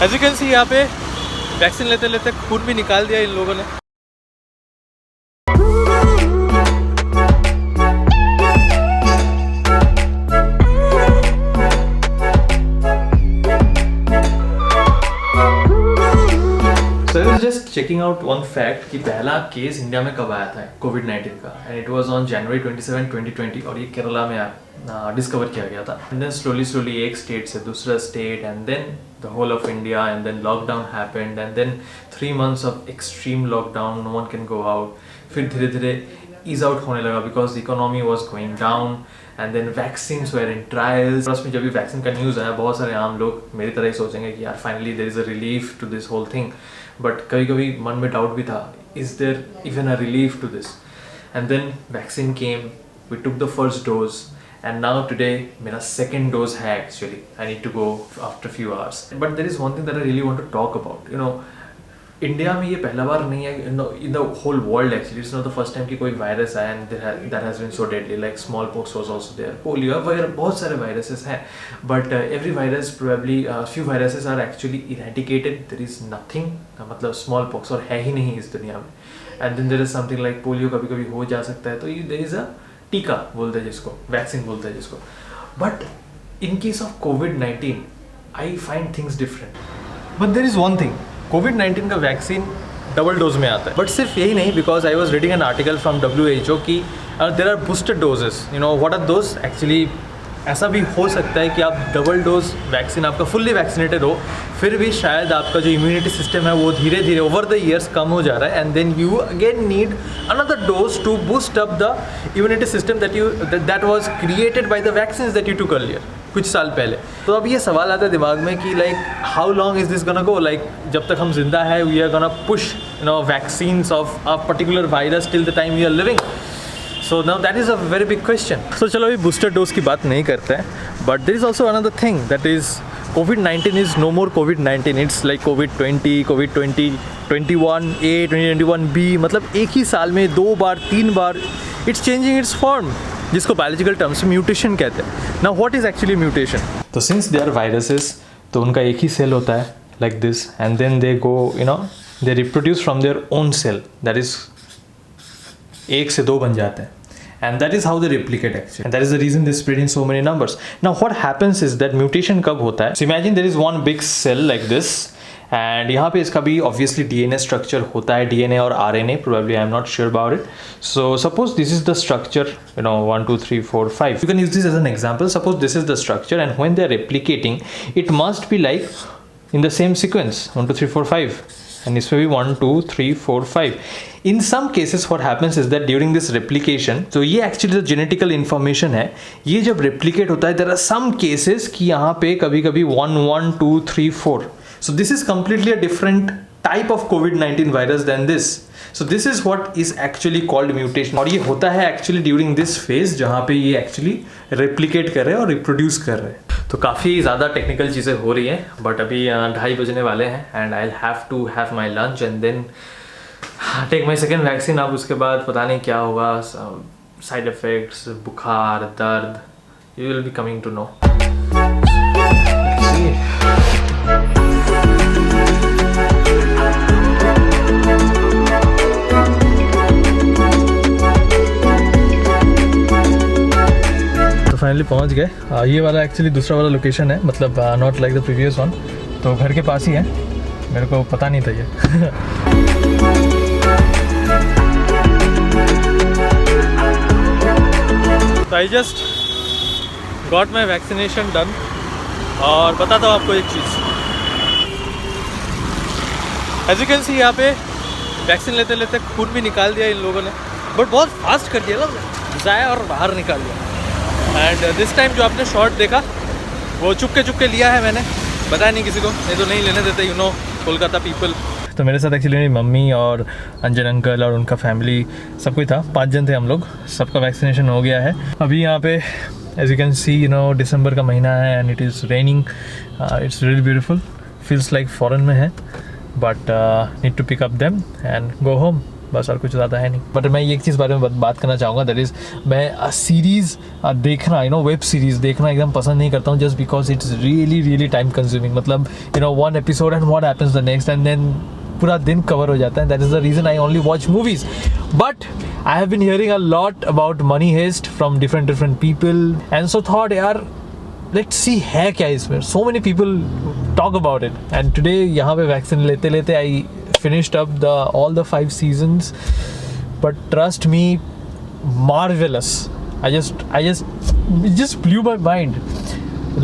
As you can सी यहाँ पे vaccine लेते लेते खून भी निकाल दिया इन लोगों ने। Just checking out one fact कि पहला केस इंडिया में कब आया था कोविड-19 का, and it was on January 27, 2020 और ये केरला में डिस्कवर किया गया था। एंड देन स्लोली एक स्टेट से दूसरा state and then the whole of India and then lockdown happened and then 3 months of extreme lockdown, no one can go out. फिर धीरे धीरे ईज आउट होने लगा because the economy was going down and then vaccines were in trials. Plus में जब भी vaccine का news आया बहुत सारे आम लोग मेरी तरह ही सोचेंगे कि यार finally there is a relief to this whole thing, but कभी कभी मन में डाउट भी था, is there even a relief to this? And then vaccine came, we took the first dose and now today मेरा सेकेंड डोज है actually. I need to go after few hours, but there is one thing that I really want to talk about. You know, India में ये पहला बार नहीं है in the whole world actually, it's not the first time कि कोई virus आया and that has been so deadly, like small pox was also there, polio वगैरह बहुत सारे वायरसेस हैं, but every virus probably few viruses are actually eradicated, there is nothing, मतलब small pox और है ही नहीं इस दुनिया में। And then there is something like polio कभी कभी हो जा सकता है, तो देयर इज अ टीका बोलते हैं जिसको, वैक्सीन बोलते हैं जिसको। बट इन केस ऑफ कोविड-19 I find things different. But there is one thing, कोविड-19 का वैक्सीन डबल डोज में आता है, बट सिर्फ यही नहीं, because I was reading an article from WHO कि there are booster doses. You know what are those? Actually ऐसा भी हो सकता है कि आप डबल डोज वैक्सीन आपका फुल्ली वैक्सीनेटेड हो, फिर भी शायद आपका जो इम्यूनिटी सिस्टम है वो धीरे धीरे ओवर द ईयर्स कम हो जा रहा है, and then you again need another dose to boost up the immunity system that was created by the vaccines that you took earlier, कुछ साल पहले। तो अब ये सवाल आता है दिमाग में कि like how long is this gonna go, like जब तक हम जिंदा है we are gonna push you know vaccines of a particular virus till the time we are living. So now that is a very big question. सो चलो अभी booster dose की बात नहीं करते हैं, but there is also another thing that is covid is no more covid, it's like कोविड-20, कोविड-20, 21A, 2021B, मतलब एक ही साल में 2 बार 3 बार इट्स चेंजिंग इट्स फॉर्म, जिसको बायोलॉजिकल टर्म्स में म्यूटेशन कहते हैं। Now what is actually mutation? तो सिंस दे आर वायरसेस, तो उनका एक ही सेल होता है like this, and then they go you know they reproduce from their own cell, that is 1 से 2 बन जाते हैं, and that is how they replicate actually, and that is the reason they spread in so many numbers. Now what happens is that mutation कब होता है? So imagine there is one big cell like this, and यहाँ पे इसका भी obviously DNA structure होता है, DNA और RNA, probably I am not sure about it. So suppose this is the structure, you know, 1 2 3 4 5. You can use this as an example. Suppose this is the structure, and when they are replicating, it must be like in the same sequence 1 2 3 4 5. And this will be 1 2 3 4 5. In some cases what happens is that during this replication, so ये actually जो genetical information है, ये जब replicate होता है, there are some cases कि यहाँ पे कभी कभी 1 1 2 3 4. So this is completely a different type of COVID-19 virus than this. So this is what is actually called mutation. और ये होता है actually during this phase जहाँ पे ये actually replicate कर रहे हैं और reproduce कर रहे हैं। तो काफ़ी ज़्यादा टेक्निकल चीज़ें हो रही हैं, बट अभी 2:30 बजने वाले हैं and I have to have my lunch and then take my second vaccine. अब उसके बाद पता नहीं क्या होगा, साइड इफ़ेक्ट्स, बुखार, दर्द, you will be coming to know. Finally पहुंच गए। ये वाला एक्चुअली दूसरा वाला लोकेशन है, मतलब not like the previous one, तो घर के पास ही है, मेरे को पता नहीं था ये। तो I just got my vaccination done, और बताता हूँ आपको एक चीज़। एज यू कैन सी यहाँ पे वैक्सीन लेते लेते खून भी निकाल दिया इन लोगों ने, बट बहुत फास्ट कर दिया ना, जाया और बाहर निकाल दिया। एंड दिस टाइम जो आपने शॉट देखा वो चुपके लिया है मैंने, बताया नहीं किसी को, नहीं तो नहीं लेने देते, यू नो कोलकाता पीपल। तो मेरे साथ एक्चुअली मेरी मम्मी और अंजन अंकल और उनका फैमिली सब कोई था, 5 जन थे हम लोग, सबका वैक्सीनेशन हो गया है। अभी यहाँ पे as you can see you know दिसंबर का महीना है and it is raining, it's really beautiful, feels like foreign में है, but need to pick up them and go home. बस और कुछ ज़्यादा है नहीं. बट मैं एक चीज़ बारे में बात करना चाहूँगा, दैट इज़ मैं सीरीज़ देखना, वेब सीरीज़ देखना एकदम पसंद नहीं करता हूँ, just because it's really time consuming. मतलब one episode and what happens the next and then पूरा दिन कवर हो जाता है. That is the reason I only watch movies. But I have been hearing a lot about money heist from different people and so thought यार let's see है क्या इसमें. So many people talk about it and today यहाँ पे vaccine लेते आई finished up all the 5 seasons, but trust me, marvelous. It just blew my mind.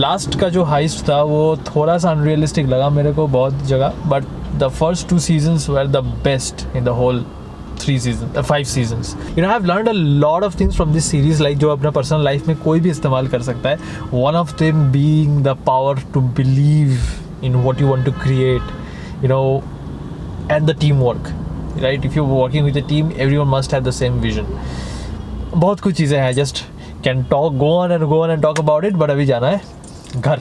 Last का जो heist था वो थोड़ा सा unrealistic लगा मेरे को बहुत जगह, but the first 2 seasons were the best in the whole 5 seasons. I've learned a lot of things from this series, like जो अपना personal life में कोई भी इस्तेमाल कर सकता है. One of them being the power to believe in what you want to create, and the teamwork, right? If you're working with a team, everyone must have the same vision. बहुत कुछ चीज़ें हैं, just can go on and talk about it, but अभी जाना है घर.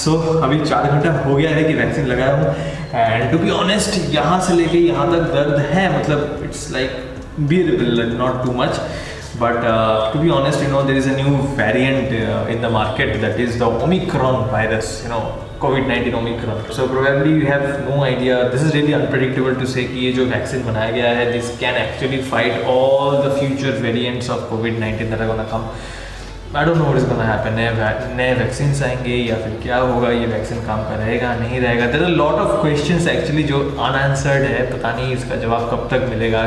So अभी 4 घंटा हो गया है कि वैक्सीन लगाया हूँ, and to be honest यहाँ से लेके यहाँ तक दर्द है, मतलब it's like bearable, not too much. But to be honest, there is a new variant in the market, that is the Omicron virus, COVID-19 Omicron. So probably you have no idea. This is really unpredictable to say कि ये जो vaccine बनाया गया है, this can actually fight all the future variants of COVID-19 that are gonna come. I don't know what is gonna happen. नए vaccine आएंगे या फिर क्या होगा, ये वैक्सीन काम करेगा नहीं रहेगा. There are a lot of questions actually जो unanswered है. पता नहीं इसका जवाब कब तक मिलेगा,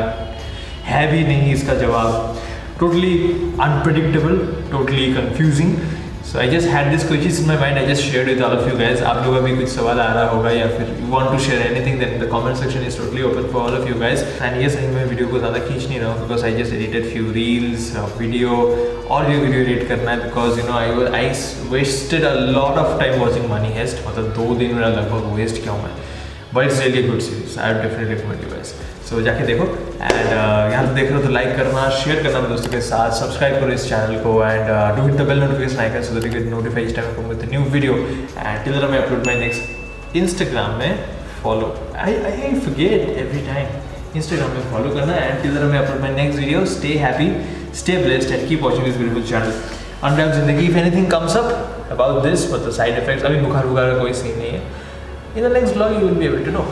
है भी नहीं इसका जवाब. Totally unpredictable, totally confusing. So I just had this questions in my mind. I just shared with all of you guys. आप लोगों का भी कुछ सवाल आ रहा होगा या फिर you want to share anything, then the comment section is totally open for all of you guys. And yes, मैं वीडियो को ज़्यादा खींच नहीं रहा हूँ because I just edited few reels, video, और भी वीडियो एडिट करना है because I wasted a lot of time watching Money Heist. मतलब 2 दिन मेरा लगभग वेस्ट किया हूँ मैं. But it's really a good series. I would definitely recommend you guys. So जाके देखो एंड यहाँ तो देख रहे हो तो लाइक करना, शेयर करना अपने दोस्तों के साथ, सब्सक्राइब करो इस चैनल को and do hit the bell notification icon so that you get notified each time I come with a new video. And till then I upload my next Instagram में follow. I forget every time. Instagram में follow करना and till then I upload my next video. Stay happy, stay blessed and keep watching this beautiful channel. Unwrap Zindagi. If anything comes up about this, but the side effects, अभी बुखार का कोई scene नहीं है. In the next vlog you will be able to know.